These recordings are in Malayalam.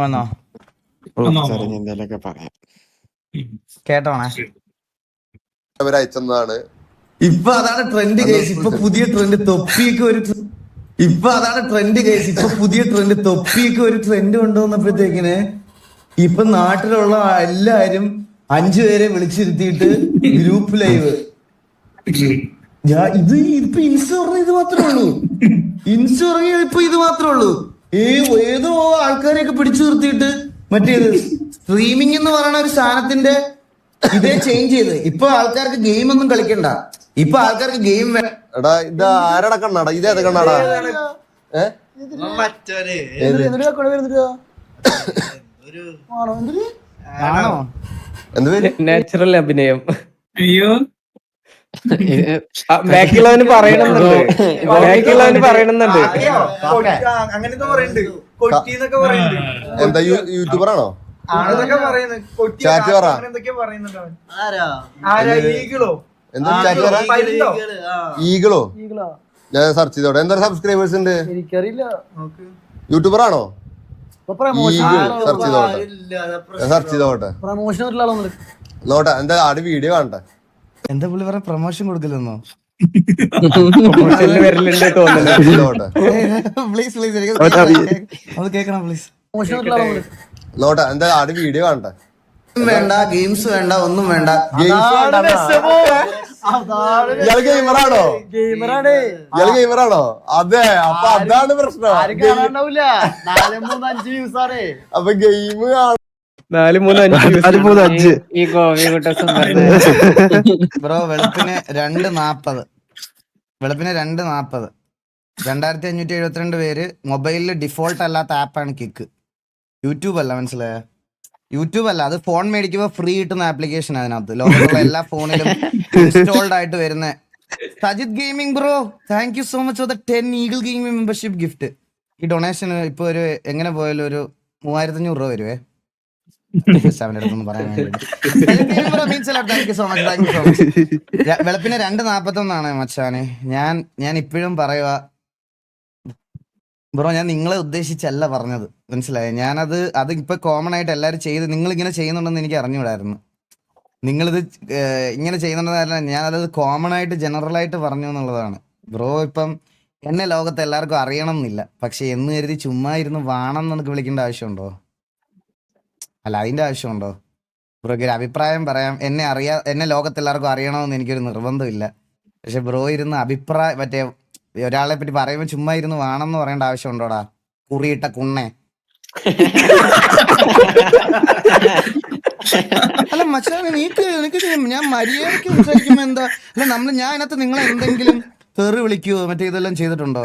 വന്നോ എന്തെങ്കിലുമൊക്കെ പറയാം. കേട്ടോണേ. അവരയച്ചെന്നാണ് ഇപ്പൊ അതാണ് ട്രെൻഡ് കേസ്. ഇപ്പൊ പുതിയ ട്രെൻഡ് തൊപ്പിക്ക് ഒരു ഇപ്പൊ അതാണ് ട്രെൻഡ് കേസ്. ഇപ്പൊ പുതിയ ട്രെൻഡ് തൊപ്പിക്ക് ഒരു ട്രെൻഡ് കൊണ്ടുവന്നപ്പോഴത്തേക്കിന് ഇപ്പൊ നാട്ടിലുള്ള എല്ലാരും 5 പേരെ വിളിച്ചിരുത്തിയിട്ട് ഗ്രൂപ്പ് ലൈവ്. ഇത് ഇപ്പൊ ഇൻസ്റ്റ പറഞ്ഞ ഇത് മാത്രമേ ഉള്ളൂ. ഇൻസ്റ്റ പറഞ്ഞ ഇപ്പൊ ഇത് മാത്രമേ ഉള്ളൂ. ഏതോ ആൾക്കാരെയൊക്കെ പിടിച്ചു നിർത്തിയിട്ട് മറ്റേത് സ്ട്രീമിംഗ് എന്ന് പറയുന്ന ഒരു സാധനത്തിന്റെ ഇതേ ചേഞ്ച് ചെയ്ത് ഇപ്പൊ ആൾക്കാർക്ക് ഗെയിം ഒന്നും കളിക്കണ്ട. ഇപ്പൊ ആൾക്കാർക്ക് ഗെയിം എടാ ഇത് ആരടാ കണ്ണാടാ? ഇതേത് കണ്ണാടാ? ആണോ? എന്ത് പേര്? നാച്ചുറൽ അഭിനയം. അയ്യോ ബാക്കിയുള്ളവന് പറയണമെന്നുണ്ട്. എന്താ യൂട്യൂബർ ആണോ? ചാറ്റ് പറ. എന്താ ചാറ്റ് പറ? ഈഗിളോ? ഞാൻ സെർച്ച് ചെയ്തോട്ടെ. എന്താ സബ്സ്ക്രൈബേഴ്സ് ഉണ്ട്? യൂട്യൂബർ ആണോ? സെർച്ച് ചെയ്തോട്ടെ. ഞാൻ സെർച്ച് ചെയ്തോട്ടെ. നോട്ടെ എന്താ ആട് വീഡിയോ കാണട്ടെ. എന്താ പുള്ളി പറയാ? പ്രൊമോഷൻ കൊടുക്കില്ലെന്നോ? പ്ലീസ് പ്ലീസ് അത് കേക്കണം പ്ലീസ്. നോട്ടെ എന്താ ആട് വീഡിയോ കാണട്ടെ. വേണ്ട ഗെയിംസ് വേണ്ട ഒന്നും വേണ്ട. ഇയാൾ ഗെയിമറാണോ? ഇയാൾ ഗെയിമറാണോ? അതെ. അപ്പൊ അതാണ് പ്രശ്നം. അപ്പൊ ഗെയിം 4-3-5 ഈ ബ്രോ വെളുപ്പിന് 2:40 2572 പേര് മൊബൈലിൽ ഡിഫോൾട്ട് അല്ലാത്ത ആപ്പാണ് കിക്ക്. യൂട്യൂബ് അല്ല, മനസ്സിലായ? യൂട്യൂബ് അല്ല, അത് ഫോൺ മേടിക്കുമ്പോൾ ഫ്രീ കിട്ടുന്ന ആപ്ലിക്കേഷൻ. അതിനകത്ത് ലോകത്തുള്ള എല്ലാ ഫോണിലും ഇൻസ്റ്റാൾഡ് ആയിട്ട് വരുന്ന. Sajith gaming bro, thank you so much for the 10 eagle gaming membership gift. ഈ ഡൊണേഷൻ ഇപ്പൊ ഒരു എങ്ങനെ പോയാലും ഒരു 3500 രൂപ വരുവേ. പറയാൻ വെളുപ്പിന് 2:41 മച്ചാനെ. ഞാൻ ഇപ്പോഴും പറയുക ബ്രോ, ഞാൻ നിങ്ങളെ ഉദ്ദേശിച്ചല്ല പറഞ്ഞത്, മനസ്സിലായോ? അത് ഇപ്പൊ കോമൺ ആയിട്ട് എല്ലാവരും ചെയ്ത് നിങ്ങൾ ഇങ്ങനെ ചെയ്യുന്നുണ്ടെന്ന് എനിക്ക് അറിഞ്ഞുകൂടായിരുന്നു. നിങ്ങളിത് ഇങ്ങനെ ചെയ്യുന്നുണ്ടെന്നല്ല, ഞാനത് കോമൺ ആയിട്ട് ജനറൽ ആയിട്ട് പറഞ്ഞു എന്നുള്ളതാണ്. ബ്രോ ഇപ്പം എന്നെ ലോകത്ത് എല്ലാവർക്കും അറിയണം എന്നില്ല, പക്ഷെ എന്ന് കരുതി ചുമ്മാ ഇരുന്ന് വാണം എന്നൊക്കെ വിളിക്കേണ്ട ആവശ്യമുണ്ടോ? അല്ല, അതിന്റെ ആവശ്യമുണ്ടോ? ബ്രോയ്ക്ക് ഒരു അഭിപ്രായം പറയാം. എന്നെ ലോകത്ത് എല്ലാവർക്കും അറിയണമെന്ന് എനിക്കൊരു നിർബന്ധമില്ല. പക്ഷെ ബ്രോ ഇരുന്ന് മറ്റേ ഒരാളെ പറ്റി പറയുമ്പോൾ ചുമ്മാ ഇരുന്ന് വേണമെന്ന് പറയേണ്ട ആവശ്യമുണ്ടോടാ? കുറിയിട്ട കുണ്ണേ. അല്ല മച്ചാനെ, എനിക്ക് ഞാൻ മര്യാദയ്ക്ക് സംസാരിക്കുമ്പോ എന്താ? അല്ല ഞാൻ അതിനകത്ത് നിങ്ങളെ എന്തെങ്കിലും തെറി വിളിക്കുവോ മറ്റേ ഇതെല്ലാം ചെയ്തിട്ടുണ്ടോ?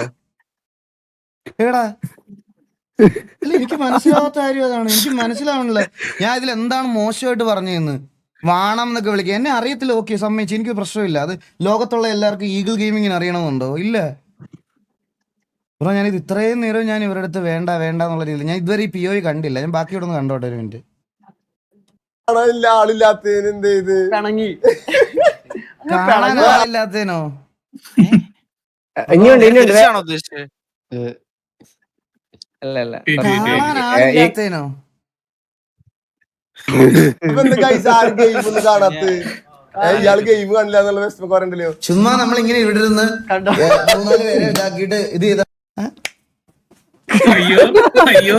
ഏടാ, അല്ല എനിക്ക് മനസ്സിലാവാത്ത കാര്യം അതാണ്. എനിക്ക് മനസ്സിലാവണില്ല ഞാൻ ഇതിൽ എന്താണ് മോശമായിട്ട് പറഞ്ഞതെന്ന്. വാണം എന്നൊക്കെ വിളിക്കുക എന്നെ അറിയത്തില്ല, ഓക്കെ സമ്മതിച്ചു, എനിക്ക് പ്രശ്നമില്ല. അത് ലോകത്തുള്ള എല്ലാവർക്കും ഈഗിൾ ഗെയിമിങ്ങിന് അറിയണമെന്നുണ്ടോ? ഇല്ല ബ്രോ, ഞാനിത് ഇത്രയും നേരം ഞാൻ ഇവരുടെ അടുത്ത് വേണ്ട എന്നുള്ള രീതിയിൽ ഞാൻ ഇതുവരെ ഈ PO കണ്ടില്ല. ഞാൻ ബാക്കി ഇവിടെ ഒന്ന് കണ്ടോട്ടെ ഒരു മിനിറ്റ്. ആളില്ലാത്തതിന് എന്ത് ചെയ്ത് കാണാനില്ലാത്തതിനോ? കാണാനില്ലാത്തതിനോ? കാണാത്ത ഇയാള് ഗെയിം കാണില്ല എന്നുള്ള വിഷമം പറയണ്ടല്ലോ. ചുമ്മാ നമ്മളിങ്ങനെ ഇവിടെ ഇരുന്ന് 3-4 പേരെ ഇതാക്കിയിട്ട് ഇത് ചെയ്ത അയ്യോ അയ്യോ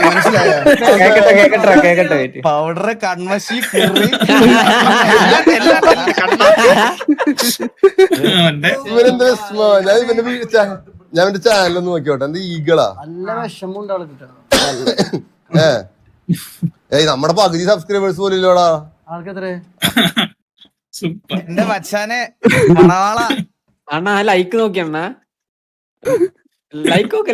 മനസ്സിലായോ? പൗഡർ കൺമശി ഇവരെന്താ വിഷമോ? ഞാൻ എന്റെ ചാനലൊന്ന് നോക്കിയോട്ടെ. എന്താ ഈഗിളാ? നമ്മുടെ പകുതി സബ്സ്ക്രൈബേഴ്സ് പോലില്ലോടാ. എന്റെ മച്ചാനെ മണവാള അണ്ണാ ലൈക്ക് നോക്കി അണ്ണാ, ലൈക്ക് നോക്ക്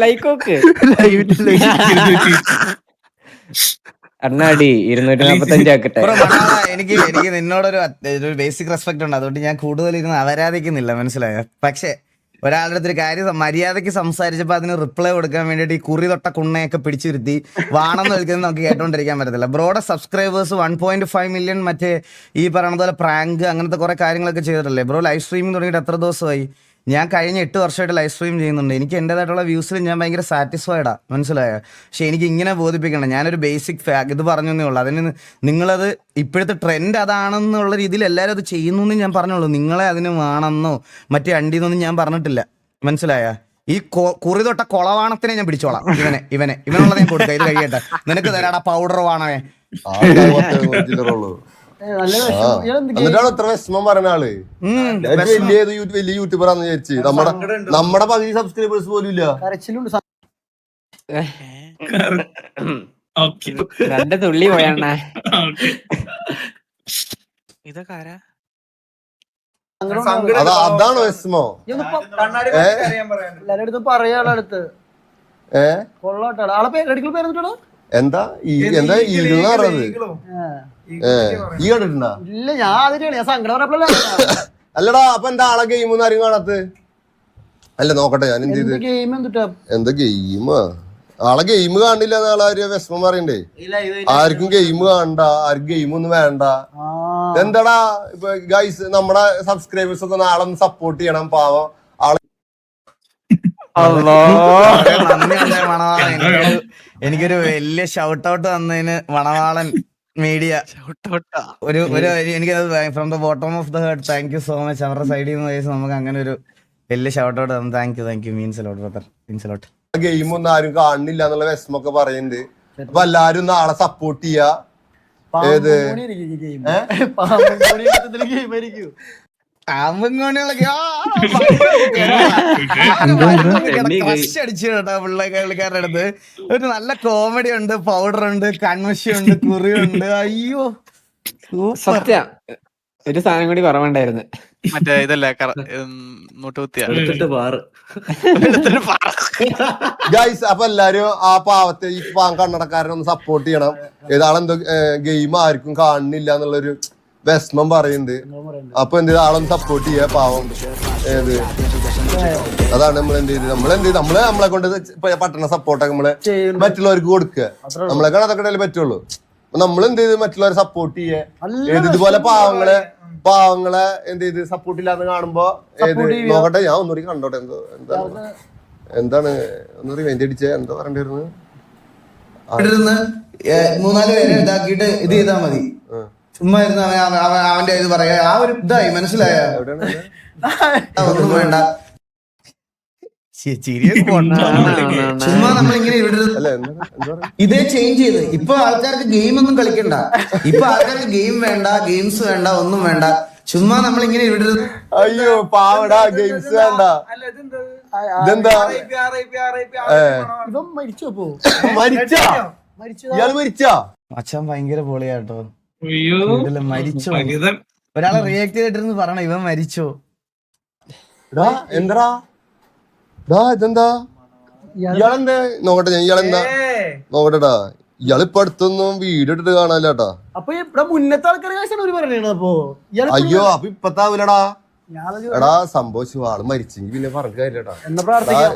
അണ്ണാടി 245 ആക്കട്ടെ. എനിക്ക് നിന്നോടൊരു ബേസിക് റെസ്പെക്ട് ഉണ്ട്, അതുകൊണ്ട് ഞാൻ കൂടുതൽ ഇരുന്ന് അവരാധിക്കുന്നില്ല, മനസ്സിലായോ? പക്ഷെ ഒരാളുടെ അടുത്തൊരു കാര്യം മര്യാദയ്ക്ക് സംസാരിച്ചപ്പോൾ അതിന് റിപ്ലൈ കൊടുക്കാൻ വേണ്ടിയിട്ട് ഈ കുറി തൊട്ട കുണ്ണയൊക്കെ പിടിച്ചിരുത്തി വാണെന്ന് വിളിക്കുന്നത് നമുക്ക് കേട്ടോണ്ടിരിക്കാൻ പറ്റത്തില്ല. ബ്രോയുടെ സബ്സ്ക്രൈബേഴ്സ് 1.5 മില്യൺ മറ്റേ ഈ പറയുന്ന പോലെ പ്രാങ്ക് അങ്ങനത്തെ കുറെ കാര്യങ്ങളൊക്കെ ചെയ്തിട്ടല്ലേ ബ്രോ? ലൈവ് സ്ട്രീമിംഗ് തുടങ്ങിയിട്ട് എത്ര ദിവസമായി? ഞാൻ കഴിഞ്ഞ 8 വർഷമായിട്ട് ലൈവ് സ്ട്രീം ചെയ്യുന്നുണ്ട്. എനിക്ക് എൻ്റെതായിട്ടുള്ള വ്യൂസിൽ ഞാൻ ഭയങ്കര സാറ്റിസ്ഫൈഡാ, മനസ്സിലായോ? പക്ഷെ എനിക്ക് ഇങ്ങനെ ബോധിപ്പിക്കണം. ഞാനൊരു ബേസിക് ഇത് പറഞ്ഞേ ഉള്ളൂ. അതിന് നിങ്ങളത് ഇപ്പോഴത്തെ ട്രെൻഡ് അതാണെന്നുള്ള രീതിയിൽ എല്ലാവരും അത് ചെയ്യുന്നു എന്ന് ഞാൻ പറഞ്ഞോളൂ. നിങ്ങളെ അതിന് വേണമെന്നോ മറ്റേ അണ്ടിന്നൊന്നും ഞാൻ പറഞ്ഞിട്ടില്ല, മനസ്സിലായോ? ഈ കുറി തൊട്ട കൊളവാണത്തിനെ ഞാൻ പിടിച്ചോളാം. ഇവനുള്ളത് ഞാൻ കൊടുക്കാം. ഇത് കഴിയട്ടെ, നിനക്ക് തരാടാ പൗഡർ വാണവേ. എന്നിട്ടാണ് ഇത്ര വിഷമം പറഞ്ഞ ആള്. വലിയ യൂട്യൂബറാന്ന് വിചാരിച്ച് നമ്മുടെ പകുതി സബ്സ്ക്രൈബേഴ്സ് പോലും ഇല്ല. രണ്ട് തുള്ളി പോയണ്ണ. അതാണ് വിഷമോ. എല്ലാരും പറയാളടുത്ത് കൊള്ളാട്ടാ. ആളെ പേരെടുക്കൽ പേരെന്നിട്ടാ എന്താ എന്താ ഈഗിൾന്ന് പറഞ്ഞത്? ഈ കണ്ടിട്ടുണ്ടാ? ഇല്ല, ഞാൻ അതിനാണ് ഞാൻ സങ്കടം പറഞ്ഞപ്പോഴല്ല. അല്ലടാ, അപ്പൊ എന്താ ആളെ ഗെയിം ആരും കാണാത്ത? അല്ല നോക്കട്ടെ, ഞാൻ എന്ത് ചെയ്ത് ഗെയിം എന്തുട്ടാ എന്താ ഗെയിമാ? ആളെ ഗെയിം കാണില്ല എന്നാളാര് വിഷമം പറയണ്ടേ? ആർക്കും ഗെയിം കാണണ്ട, ആർക്കും ഗെയിം ഒന്നും വേണ്ട. എന്താടാ ഇപ്പൊ ഗൈസ്, നമ്മുടെ സബ്സ്ക്രൈബേഴ്സ് ഒക്കെ നാളെ സപ്പോർട്ട് ചെയ്യണം. പാവം ആളെ എനിക്കൊരു വലിയ ഷൗട്ട് ഔട്ട് തന്നതിന് മണവാളൻ മീഡിയ ഒരു എനിക്കത് from the bottom of the heart thank you so much. അവരുടെ സൈഡിൽ നിന്ന് നമുക്ക് അങ്ങനെ ഒരു വലിയ ഷൗട്ട് ഔട്ട് തന്നു. Thank you means lot brother, means lot. Game ഒന്നും ആരും കാണുന്നില്ല എന്നുള്ള വിഷമൊക്കെ പറയുന്നുണ്ട്. അപ്പൊ എല്ലാരും നാളെ സപ്പോർട്ട് ചെയ്യാ. ഏത് പുള്ളിക്കാരുടെ അടുത്ത് ഒരു നല്ല കോമഡി ഉണ്ട്, പൗഡർ ഉണ്ട്, കൺമഷി ഉണ്ട്, കുറിയുണ്ട്. അയ്യോ സത്യ ഒരു സാധനം കൂടി കുറവുണ്ടായിരുന്നു. മറ്റേ ഇതല്ലേ ഗൈസ്, അപ്പൊ എല്ലാരും ആ പാവത്തെ ഈ കണ്ണടക്കാരനെ ഒന്ന് സപ്പോർട്ട് ചെയ്യണം. ഏതാളെന്തോ ഗെയിം ആർക്കും കാണുന്നില്ല എന്നുള്ളൊരു വിഷമം പറയുന്നുണ്ട്. അപ്പൊ എന്ത് ചെയ്ത് ആളൊന്ന് സപ്പോർട്ട് ചെയ്യാ, പാവം. ഏത് അതാണ് നമ്മൾ എന്ത് ചെയ്ത് നമ്മളെ കൊണ്ട് പറ്റുന്ന സപ്പോർട്ടൊക്കെ നമ്മള് മറ്റുള്ളവർക്ക് കൊടുക്കുക. നമ്മളെ കാണാതൊക്കെ പറ്റുള്ളൂ. നമ്മൾ എന്ത് ചെയ്ത് മറ്റുള്ളവരെ സപ്പോർട്ട് ചെയ്യേ. ഇതുപോലെ പാവങ്ങളെ എന്ത് ചെയ്ത് സപ്പോർട്ട് ഇല്ലാന്ന് കാണുമ്പോ നോക്കട്ടെ, ഞാൻ ഒന്നുകൂടി കണ്ടോട്ടെ. എന്താണ് ഒന്നുകൂടി വേണ്ടി അടിച്ചേ, എന്താ പറയണ്ടിരുന്നു? 3-4 പേരെ ഇതാക്കിയിട്ട് ഇത് ചെയ്താ മതി. ചുമ്മാ ഇരുന്ന് അവന്റെ ഇത് പറയാ. ആ ഒരു ഇതായി മനസ്സിലായ. ഒന്നും വേണ്ട, ചുമ്മാ നമ്മളിങ്ങനെ ഇതേ ചേഞ്ച് ചെയ്ത്. ഇപ്പൊ ആൾക്കാർക്ക് ഗെയിം ഒന്നും കളിക്കണ്ട. ഇപ്പൊ ആൾക്കാർക്ക് ഗെയിം വേണ്ട, ഗെയിംസ് വേണ്ട, ഒന്നും വേണ്ട. ചുമ്മാ നമ്മളിങ്ങനെ ഇവിടെ അയ്യോ പാവടാ, ഗെയിംസ് വേണ്ട. ഇതെന്താ ഇവൻ മരിച്ചപ്പോ ഇയാള് മരിച്ചാ? അച്ഛൻ ഭയങ്കര പൊളിയാട്ടോ. മരിച്ചോ? ഒരാളെ റിയാക്ട് ചെയ്തിട്ടിരുന്ന് പറയണ ഇവൻ മരിച്ചോ? എന്താ ഇതെന്താ? ഇയാളെന്താ നോക്കട്ടെ, ഞാൻ ഇയാളെന്താ നോക്കട്ടെടാ. ഇയാളിപ്പോ അടുത്തൊന്നും വീഡിയോ ഇട്ടിട്ട് കാണാനില്ലാട്ടാ. അപ്പൊ ഇവിടെ മുന്നത്തെ ആൾക്കാരെ പറയണ. അപ്പൊ അയ്യോ, അപ്പൊ ഇപ്പത്താവൂലടാ. എടാ സംഭവിച്ചു, ആള് മരിച്ചെങ്കിൽ പിന്നെ പറഞ്ഞ കാര്യട്ടാ. എന്നാ പ്രാർത്ഥിക്കാം.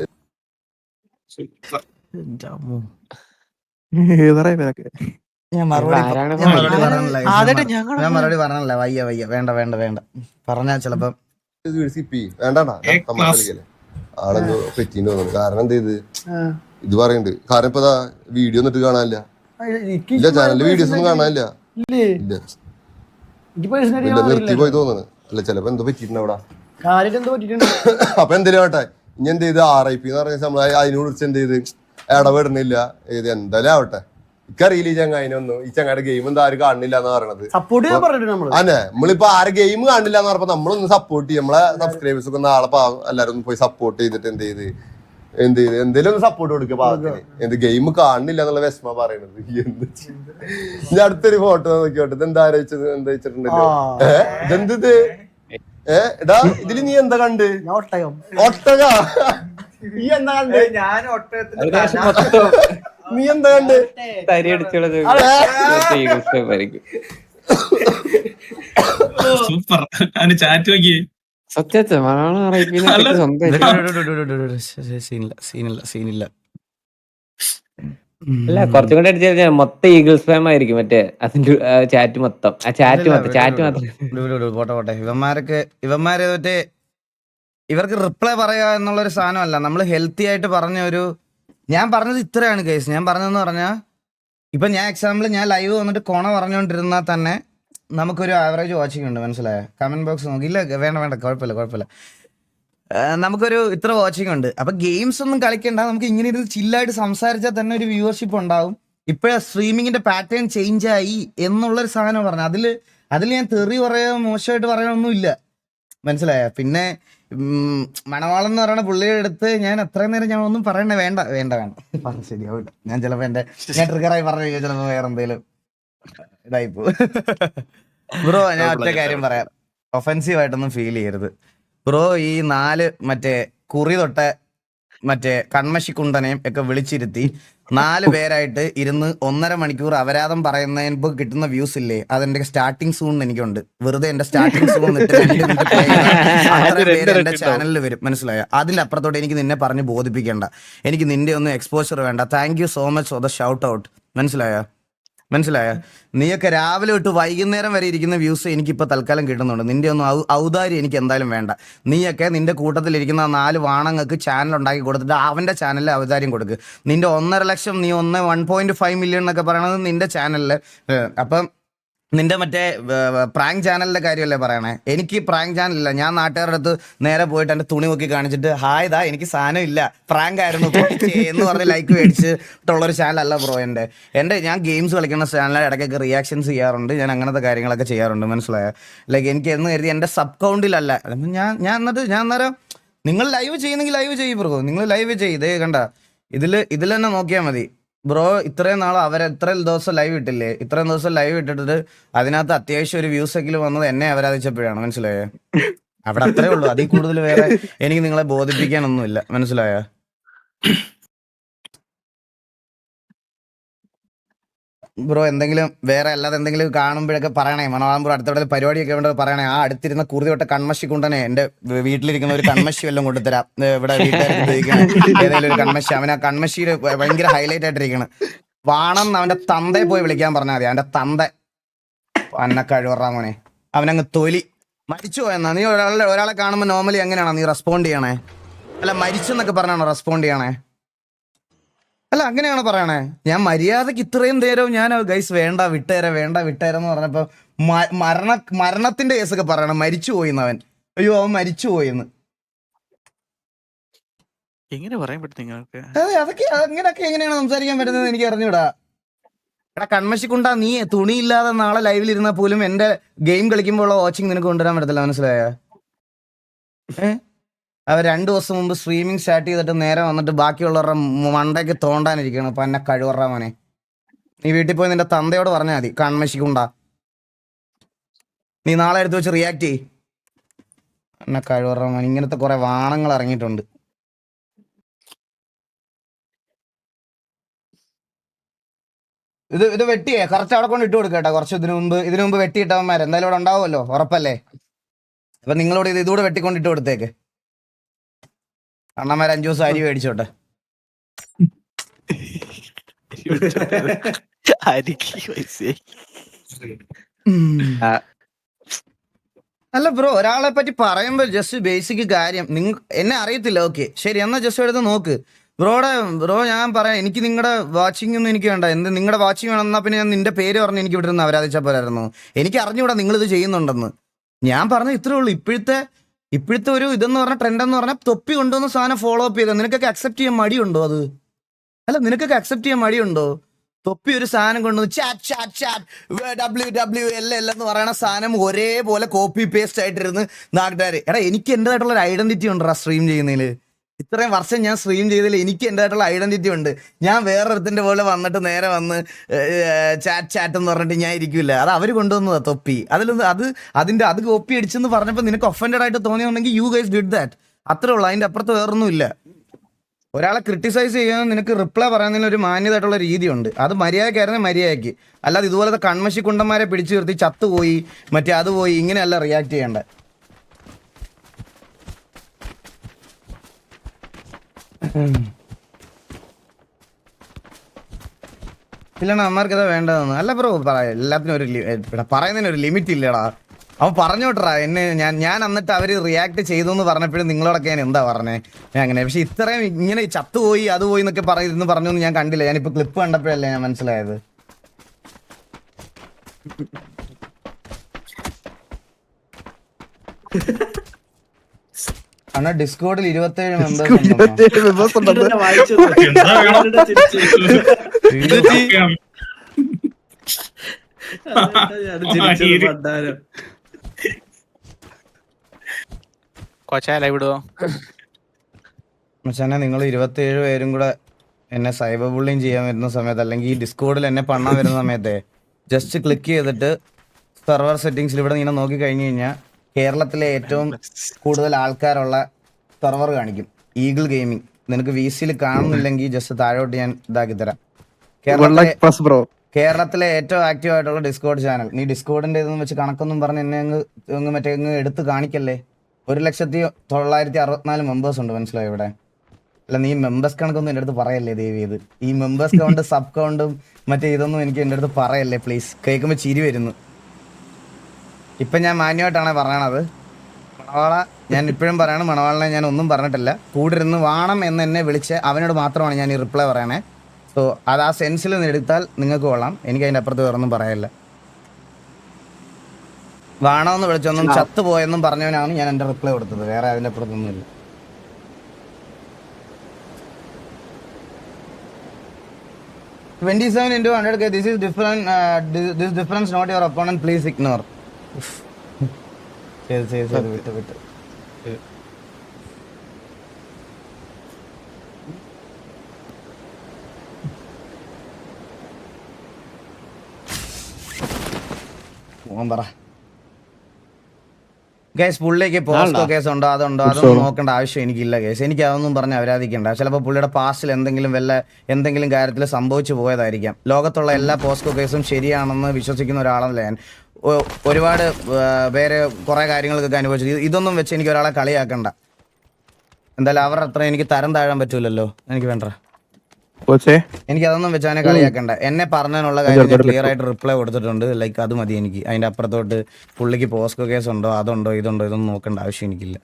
ഞാൻ മറുപടി പറഞ്ഞല്ല. വയ്യ വേണ്ട പറഞ്ഞാ ചെലപ്പോ വേണ്ടാ ആളെന്തോ പറ്റിന്ന് തോന്നുന്നു. കാരണം എന്ത് ചെയ്ത് ഇത് പറയണ്ട്. കാരണം ഇപ്പൊ വീഡിയോ ഒന്നും ഇട്ട് കാണാനില്ല. ഇല്ല, ചാനലില് വീഡിയോസ് ഒന്നും കാണാനില്ല. ഇല്ല, നിർത്തി പോയി തോന്നുന്നു. അല്ല ചിലപ്പോ എന്തോ പറ്റിട്ടുണ്ട് അവിടെ. അപ്പൊ എന്തിനാ കേട്ടെ, ഇനി എന്ത് ചെയ്ത് RIP എന്ന് പറഞ്ഞ നമ്മളെ അതിനോട് കുറിച്ച് എന്ത് ചെയ്ത് ഇടപെടുന്നില്ല. ഏത് എന്തായാലും ആവട്ടെ. എനിക്കറിയില്ല ഈ ചങ്ങായിനൊന്നും. ഈ ചങ്ങായുടെ ഗെയിം എന്താ ആരും കാണില്ല എന്ന് പറയണത്. അതെ, നമ്മളിപ്പോ ആരെ ഗെയിം കാണില്ല എന്ന് പറഞ്ഞപ്പോ നമ്മളൊന്ന് സപ്പോർട്ട് ചെയ്യും. നമ്മളെ സബ്സ്ക്രൈബേഴ്സ് ഒക്കെ നാളെ എല്ലാരും ഒന്ന് പോയി സപ്പോർട്ട് ചെയ്തിട്ട് എന്ത് ചെയ്ത് എന്തേലും ഒന്ന് സപ്പോർട്ട് കൊടുക്കുക പാവത്തിന്. എന്ത് ഗെയിം കാണില്ല എന്നുള്ള വിഷമ പറയണത്. ഞാൻ അടുത്തൊരു ഫോട്ടോ നോക്കിയോട്ടെ. ഇതെന്താ ആലോചിച്ചത്? എന്താ വെച്ചിട്ടുണ്ടല്ലോ ഇതെന്ത് എടാ, ഇതില് നീ എന്താ കണ്ട്? ഒട്ടക. നീ എന്താ കണ്ട്? നീ എന്താ കണ്ട്? തരി അടിച്ചുള്ളത് സൂപ്പർ. ചാറ്റ് നോക്കിയേ. സത്യത്തെ മലയാളം സീനില്ല. അല്ല, കുറച്ചും കൂടെ അടിച്ചു മൊത്തം ഈഗിൾ സ്പാം ആയിരിക്കും. മറ്റേ അതിന്റെ ചാറ്റ് മൊത്തം ചാറ്റ് മാത്രം പോട്ടെ. ഇവന്മാരെ മറ്റേ ഇവർക്ക് റിപ്ലൈ പറയുക എന്നുള്ളൊരു സാധനമല്ല. നമ്മൾ ഹെൽത്തി ആയിട്ട് പറഞ്ഞ ഒരു, ഞാൻ പറഞ്ഞത് ഇത്രയാണ് കേസ്. ഞാൻ പറഞ്ഞതെന്ന് പറഞ്ഞാൽ ഇപ്പം ഞാൻ എക്സാമ്പിൾ ഞാൻ ലൈവ് വന്നിട്ട് കൊണ പറഞ്ഞുകൊണ്ടിരുന്നാൽ തന്നെ നമുക്കൊരു ആവറേജ് വാച്ചിങ് ഉണ്ട്, മനസ്സിലായോ? കമന്റ് ബോക്സ് നോക്കി. ഇല്ല വേണ്ട കുഴപ്പമില്ല. നമുക്കൊരു ഇത്ര വാച്ചിങ് ഉണ്ട്. അപ്പൊ ഗെയിംസ് ഒന്നും കളിക്കണ്ട, നമുക്ക് ഇങ്ങനെ ഇരുന്ന് ചില്ലായിട്ട് സംസാരിച്ചാൽ തന്നെ ഒരു വ്യൂവർഷിപ്പ് ഉണ്ടാവും. ഇപ്പോഴാ സ്ട്രീമിങ്ങിന്റെ പാറ്റേൺ ചേഞ്ച് ആയി എന്നുള്ളൊരു സാധനം പറഞ്ഞു. അതിൽ ഞാൻ തെറി പറയാ മോശമായിട്ട് പറയാനൊന്നുമില്ല, മനസ്സിലായ? പിന്നെ മണവാളം എന്ന് പറയുന്ന പുള്ളിയുടെ അടുത്ത് ഞാൻ അത്രയും നേരം ഞാൻ ഒന്നും പറയണേ വേണ്ട പറഞ്ഞ ശരിയാവില്ല. ഞാൻ ചിലപ്പോ ഞാൻ ട്രിഗറായി പറഞ്ഞു ചിലപ്പോ വേറെ എന്തേലും ഇതായിപ്പോ. ബ്രോ ഞാൻ ഒറ്റ കാര്യം പറയാം, ഒഫൻസീവ് ആയിട്ടൊന്നും ഫീൽ ചെയ്യരുത് ബ്രോ. ഈ 4 മറ്റേ കുറി തൊട്ട മറ്റേ കൺമശിക്കുണ്ടനെയും ഒക്കെ വിളിച്ചിരുത്തി 4 പേരായിട്ട് ഇരുന്ന് 1.5 മണിക്കൂർ അപരാധം പറയുന്നതിന് കിട്ടുന്ന വ്യൂസ് ഇല്ലേ, അതെന്റെ സ്റ്റാർട്ടിങ് സൂൺ എനിക്കുണ്ട്. വെറുതെ എന്റെ സ്റ്റാർട്ടിങ് സൂൺ എന്റെ ചാനലിൽ വരും, മനസ്സിലായോ? അതിന്റെ അപ്പുറത്തോട്ട് എനിക്ക് നിന്നെ പറഞ്ഞ് ബോധിപ്പിക്കേണ്ട, എനിക്ക് നിന്റെ ഒന്നും എക്സ്പോഷർ വേണ്ട. Thank you so much for the shout out, മനസ്സിലായോ? നീയൊക്കെ രാവിലെ തൊട്ട് വൈകുന്നേരം വരെ ഇരിക്കുന്ന വ്യൂസ് എനിക്കിപ്പോൾ തൽക്കാലം കിട്ടുന്നുണ്ട്. നിന്റെ ഒന്നും ഔദാര്യം എനിക്ക് എന്തായാലും വേണ്ട. നീയൊക്കെ നിന്റെ കൂട്ടത്തിലിരിക്കുന്ന 4 വാണങ്ങൾക്ക് ചാനൽ ഉണ്ടാക്കി കൊടുത്തിട്ട് അവൻ്റെ ചാനലിൽ ഔദാര്യം കൊടുക്ക്. നിന്റെ 1.5 ലക്ഷം, നീ 1.5 മില്യൺ എന്നൊക്കെ പറയണത് നിന്റെ ചാനലിൽ. അപ്പം നിന്റെ മറ്റേ പ്രാങ്ക് ചാനലിന്റെ കാര്യമല്ലേ പറയണേ? എനിക്ക് പ്രാങ്ക് ചാനലില്ല. ഞാൻ നാട്ടുകാരുടെ അടുത്ത് നേരെ പോയിട്ട് എൻ്റെ തുണി നോക്കി കാണിച്ചിട്ട് ഹായ് ദാ എനിക്ക് സാധനം ഇല്ല, പ്രാങ്ക് ആയിരുന്നു എന്ന് പറഞ്ഞ് ലൈക്ക് മേടിച്ചിട്ടുള്ളൊരു ചാനലല്ല ബ്രോ എൻ്റെ. ഞാൻ ഗെയിംസ് കളിക്കുന്ന ചാനലിൽ ഇടയ്ക്കൊക്കെ റിയാക്ഷൻസ് ചെയ്യാറുണ്ട്, ഞാൻ അങ്ങനത്തെ കാര്യങ്ങളൊക്കെ ചെയ്യാറുണ്ട്, മനസ്സിലായോ? ലൈക്ക് എനിക്ക് എന്ന് കരുതി എൻ്റെ സബ് കൗണ്ടിലല്ല. ഞാൻ അന്നേരം നിങ്ങൾ ലൈവ് ചെയ്യുന്നെങ്കിൽ ലൈവ് ചെയ്യും ബ്രോ, നിങ്ങൾ ലൈവ് ചെയ്തേ കണ്ട. ഇതിൽ തന്നെ നോക്കിയാൽ മതി ബ്രോ. ഇത്രയും നാൾ ഇത്രയും ദിവസം ലൈവ് ഇട്ടില്ലേ, ഇത്രയും ദിവസം ലൈവ് ഇട്ടിട്ട് അതിനകത്ത് അത്യാവശ്യം ഒരു വ്യൂസ് എങ്കിലും വന്നത് എന്നെ അപരാധിച്ചപ്പോഴാണ്, മനസ്സിലായോ? അവിടെ അത്രേ ഉള്ളൂ, അതിൽ കൂടുതൽ വേറെ എനിക്ക് നിങ്ങളെ ബോധിപ്പിക്കാനൊന്നുമില്ല, മനസ്സിലായോ? ബ്രോ എന്തെങ്കിലും വേറെ അല്ലാതെ എന്തെങ്കിലും കാണുമ്പോഴൊക്കെ പറയണേ. മണവാളം ബ്രോ അടുത്തോടെ പരിപാടിയൊക്കെ വേണ്ടത് പറയണേ. ആ അടുത്തിരുന്ന കുറുതി തൊട്ട കൺമശി കൊണ്ടനെ എൻ്റെ വീട്ടിലിരിക്കുന്ന ഒരു കൺമശി വല്ലതും കൊണ്ടുതരാം. ഇവിടെ വീട്ടുകാർക്ക് ഉപയോഗിക്കണം ഏതെങ്കിലും ഒരു കൺമശി. അവൻ ആ കൺമശിയിൽ ഭയങ്കര ഹൈലൈറ്റ് ആയിട്ടിരിക്കണം. വാണം അവൻ്റെ തന്തയെ പോയി വിളിക്കാൻ പറഞ്ഞാൽ മതി. അവൻ്റെ തന്ത അന്ന കഴിവറാ മോനെ, അവനങ്ങ് തൊലി. മരിച്ചു പോയെന്നാ നീ ഒരാളെ കാണുമ്പോൾ നോർമലി എങ്ങനെയാണോ നീ റെസ്പോണ്ട് ചെയ്യണേ? അല്ല മരിച്ചെന്നൊക്കെ പറഞ്ഞാണോ റെസ്പോണ്ട് ചെയ്യണേ? അല്ല അങ്ങനെയാണ് പറയണേ. ഞാൻ മര്യാദക്ക് ഇത്രയും നേരം ഞാൻ ഗൈസ് വേണ്ട വിട്ടേരം എന്ന് പറഞ്ഞപ്പോ മരണത്തിന്റെ കേസൊക്കെ പറയണം. മരിച്ചു പോയിന്ന് അവൻ. അയ്യോ അവൻ മരിച്ചു പോയിന്ന്. എങ്ങനെ പറയാൻ പറ്റും നിങ്ങൾക്ക്? അതെ അതൊക്കെ അങ്ങനെയൊക്കെ എങ്ങനെയാണ് സംസാരിക്കാൻ പറ്റുന്നത് എനിക്ക് അറിഞ്ഞൂടാ. എടാ കൺമശിക്കുണ്ടാ, നീ തുണിയില്ലാതെ നാളെ ലൈവിൽ ഇരുന്നാൽ പോലും എന്റെ ഗെയിം കളിക്കുമ്പോൾ ഉള്ള വാച്ചിങ് നിനക്ക് കൊണ്ടുവരാൻ പറ്റത്തില്ല, മനസ്സിലായോ? അവർ 2 ദിവസം മുമ്പ് സ്ട്രീമിംഗ് സ്റ്റാർട്ട് ചെയ്തിട്ട് നേരെ വന്നിട്ട് ബാക്കിയുള്ളവരുടെ മണ്ടയ്ക്ക് തോണ്ടാനിരിക്കണം. അപ്പൊ എന്നെ കഴിവറ മോനെ, നീ വീട്ടിൽ പോയി നിന്റെ തന്തയോട് പറഞ്ഞാൽ മതി കൺമശിക്കുണ്ടാ. നീ നാളെ എടുത്ത് വെച്ച് റിയാക്ട് ചെയ്. എന്നെ കഴിവറ മോനെ, ഇങ്ങനത്തെ കുറെ വാണങ്ങൾ ഇറങ്ങിയിട്ടുണ്ട്. ഇത് വെട്ടിയേ കറക്റ്റ് അവിടെ കൊണ്ട് ഇട്ട് കൊടുക്കട്ടെ. കുറച്ച് ഇതിനു മുമ്പ് വെട്ടിയിട്ടവന്മാർ എന്തായാലും ഇവിടെ ഉണ്ടാവുമല്ലോ, ഉറപ്പല്ലേ? അപ്പൊ നിങ്ങളോട് ഇതുകൂടെ വെട്ടിക്കൊണ്ട് ഇട്ട് കൊടുത്തേക്ക്. അണ്ണന്മാർ 5 ദിവസം അരി മേടിച്ചോട്ടെ. അല്ല ബ്രോ, ഒരാളെ പറ്റി പറയുമ്പോൾ ജസ്റ്റ് ബേസിക് കാര്യം എന്നെ അറിയത്തില്ല, ഓക്കെ ശരി എന്നാ ജസ്റ്റ് എടുത്ത് നോക്ക്. ബ്രോ ഞാൻ പറയാം, എനിക്ക് നിങ്ങളുടെ വാച്ചിങ് ഒന്നും എനിക്ക് വേണ്ട. നിങ്ങളുടെ വാച്ചിങ് വേണമെന്നാ പിന്നെ ഞാൻ നിന്റെ പേര് പറഞ്ഞ് എനിക്ക് ഇവിടെ നിന്ന് അവരാധിച്ചാൽ പോരായിരുന്നു. എനിക്ക് അറിഞ്ഞുകൂടാ നിങ്ങളിത് ചെയ്യുന്നുണ്ടെന്ന്. ഞാൻ പറഞ്ഞ ഇത്രേ ഉള്ളൂ. ഇപ്പോഴത്തെ ഒരു ഇതെന്ന് പറഞ്ഞ ട്രെൻഡ് എന്ന് പറഞ്ഞാൽ തൊപ്പി കൊണ്ടുവന്ന സാധനം ഫോളോ അപ്പ് ചെയ്തോ. നിനക്കൊക്കെ അക്സെപ്റ്റ് ചെയ്യാൻ മടിയുണ്ടോ? നിനക്കൊക്കെ അക്സെപ്റ്റ് ചെയ്യാൻ മടിയുണ്ടോ? തൊപ്പി ഒരു സാധനം കൊണ്ടുവന്ന് WWL എന്ന് പറയണ സാധനം ഒരേപോലെ കോപ്പി പേസ്റ്റ് ആയിട്ടിരുന്ന് നാട്ടുകാർ. എടാ എനിക്ക് എൻ്റെതായിട്ടുള്ള ഒരു ഐഡന്റിറ്റി ഉണ്ട് സ്ട്രീം ചെയ്യുന്നതിൽ. ഇത്രയും വർഷം ഞാൻ സ്ട്രീം ചെയ്തതിൽ എനിക്ക് എൻ്റെതായിട്ടുള്ള ഐഡന്റിറ്റി ഉണ്ട്. ഞാൻ വേറൊരുത്തിൻ്റെ പോലെ വന്നിട്ട് നേരെ വന്ന് ചാറ്റ് എന്ന് പറഞ്ഞിട്ട് ഞാൻ ഇരിക്കില്ല. അത് അവർ കൊണ്ടുവന്നതാ തൊപ്പി. അത് കോപ്പി അടിച്ചെന്ന് പറഞ്ഞപ്പോൾ നിനക്ക് ഒഫൻഡഡ് ആയിട്ട് തോന്നിയുണ്ടെങ്കിൽ യു ഗൈസ് ഡിഡ് ദാറ്റ്. അത്രേ ഉള്ളൂ, അതിൻ്റെ അപ്പുറത്ത് വേറൊന്നും ഇല്ല. ഒരാളെ ക്രിട്ടിസൈസ് ചെയ്യാൻ നിനക്ക് റിപ്ലൈ പറയുന്നതിന് ഒരു മാന്യതായിട്ടുള്ള രീതിയുണ്ട്. അത് മര്യാദക്കായിരുന്നു മര്യാദയ്ക്ക്. അല്ലാതെ ഇതുപോലത്തെ കൺമശി കുണ്ടന്മാരെ പിടിച്ചു നിർത്തി ചത്തുപോയി മറ്റേ അത് പോയി ഇങ്ങനെയല്ല റിയാക്ട് ചെയ്യേണ്ട. ഇല്ലണ അമ്മമാർക്ക് ഇതാ വേണ്ടതെന്ന്. അല്ല ബ്രോ എല്ലാത്തിനും ഒരു പറയുന്നതിന് ഒരു ലിമിറ്റ് ഇല്ലടാ. അവൻ പറഞ്ഞു വിട്ടറാ എന്നെ ഞാൻ എന്നിട്ട് അവര് റിയാക്ട് ചെയ്തു എന്ന് പറഞ്ഞപ്പോഴും നിങ്ങളോടൊക്കെ ഞാൻ എന്താ പറഞ്ഞേ അങ്ങനെ. പക്ഷെ ഇത്രയും ഇങ്ങനെ ചത്തുപോയി അത് പോയി എന്നൊക്കെ പറയുന്നു പറഞ്ഞു ഞാൻ കണ്ടില്ല. ഞാനിപ്പോ ക്ലിപ്പ് കണ്ടപ്പോഴല്ലേ ഞാൻ മനസ്സിലായത്. അണ്ണാ ഡിസ്കോഡിൽ 27 മെമ്പേഴ്സ് ഉണ്ടോ? കൊച്ചായ ലൈവ് ഇടുവോ? മച്ചാനെ നിങ്ങൾ 27 പേരും കൂടെ എന്നെ സൈബർ ബുള്ളിങ് ചെയ്യാൻ വരുന്ന സമയത്ത് അല്ലെങ്കിൽ ഈ ഡിസ്കോഡിൽ എന്നെ പണ്ണാൻ വരുന്ന സമയത്തെ ജസ്റ്റ് ക്ലിക്ക് ചെയ്തിട്ട് സെർവർ സെറ്റിംഗ്സിൽ ഇവിടെ ഇങ്ങനെ നോക്കി കഴിഞ്ഞു കഴിഞ്ഞാൽ കേരളത്തിലെ ഏറ്റവും കൂടുതൽ ആൾക്കാരുള്ള സെർവർ കാണിക്കും, ഈഗിൾ ഗെയിമിംഗ്. നിനക്ക് വി സിയിൽ കാണുന്നില്ലെങ്കിൽ ജസ്റ്റ് താഴോട്ട് ഞാൻ ഇതാക്കി തരാം. കേരളത്തിലെ ഏറ്റവും ആക്റ്റീവ് ആയിട്ടുള്ള ഡിസ്കോഡ് ചാനൽ. നീ ഡിസ്കോഡിന്റെ ഇതെന്ന് വെച്ച് കണക്കൊന്നും പറഞ്ഞ് എന്നെ അങ്ങ് മറ്റേ എടുത്ത് കാണിക്കല്ലേ. 1,964 മെമ്പേഴ്സ് ഉണ്ട്, മനസ്സിലായോ ഇവിടെ. അല്ല നീ മെമ്പേഴ്സ് കണക്കൊന്നും എൻ്റെ അടുത്ത് പറയല്ലേ ദേവി. ഇത് ഈ മെമ്പേഴ്സ് കൗണ്ട് സബ് കൗണ്ടും മറ്റേ ഇതൊന്നും എനിക്ക് എൻ്റെ അടുത്ത് പറയല്ലേ പ്ലീസ്. കേൾക്കുമ്പോൾ ചിരി വരുന്നു. ഇപ്പം ഞാൻ മാന്യമായിട്ടാണ് പറയണത്. മണവാള ഞാൻ ഇപ്പോഴും പറയണം, മണവാളിനെ ഞാൻ ഒന്നും പറഞ്ഞിട്ടില്ല. കൂടെ ഇരുന്ന് വാണം എന്ന് എന്നെ വിളിച്ച് അവനോട് മാത്രമാണ് ഞാൻ ഈ റിപ്ലൈ പറയണേ. സോ അത് ആ സെൻസിൽ നിന്ന് എടുത്താൽ നിങ്ങൾക്ക് കൊള്ളാം. എനിക്ക് അതിൻ്റെ അപ്പുറത്ത് വേറൊന്നും പറയില്ല. വാണമെന്ന് വിളിച്ചൊന്നും ചത്തുപോയെന്നും പറഞ്ഞവനാണ് ഞാൻ എൻ്റെ റിപ്ലൈ കൊടുത്തത്. വേറെ അതിൻ്റെ അപ്പുറത്തൊന്നുമില്ല. $27 into 100K. This is different. This difference not your opponent. Please ignore. ശരി വിട്ട്. പറ ഗൈസ്. പുള്ളിക്ക് പോസ്റ്റോ കേസ് ഉണ്ടോ അതുണ്ടോ അതൊന്നും നോക്കേണ്ട ആവശ്യം എനിക്കില്ല ഗൈസ്. എനിക്ക് അതൊന്നും പറഞ്ഞ് അവരാധിക്കണ്ട. ചിലപ്പോൾ പുള്ളിയുടെ പാസ്റ്റിൽ എന്തെങ്കിലും കാര്യത്തിൽ സംഭവിച്ചു പോയതായിരിക്കാം. ലോകത്തുള്ള എല്ലാ പോസ്റ്റോ കേസും ശരിയാണെന്ന് വിശ്വസിക്കുന്ന ഒരാളല്ല ഞാൻ. ഒരുപാട് വേറെ കുറേ കാര്യങ്ങൾക്കൊക്കെ അനുഭവിച്ചു. ഇതൊന്നും വെച്ച് എനിക്ക് ഒരാളെ കളിയാക്കണ്ട. എന്തായാലും അവരുടെ അത്ര എനിക്ക് തരം താഴാൻ പറ്റൂലല്ലോ. എനിക്ക് വേണ്ട. എനിക്ക് അതൊന്നും വെച്ച് അവനെ കളിയാക്കണ്ട. എന്നെ പറഞ്ഞതിനുള്ള കാര്യം ക്ലിയർ ആയിട്ട് റിപ്ലൈ കൊടുത്തിട്ടുണ്ട്. ലൈക്ക് അത് മതി എനിക്ക്. അതിന്റെ അപ്പുറത്തോട്ട് പുള്ളിക്ക് പോസ്കോ കേസ് ഉണ്ടോ അതുണ്ടോ ഇതുണ്ടോ ഇതൊന്നും നോക്കേണ്ട ആവശ്യം എനിക്കില്ല.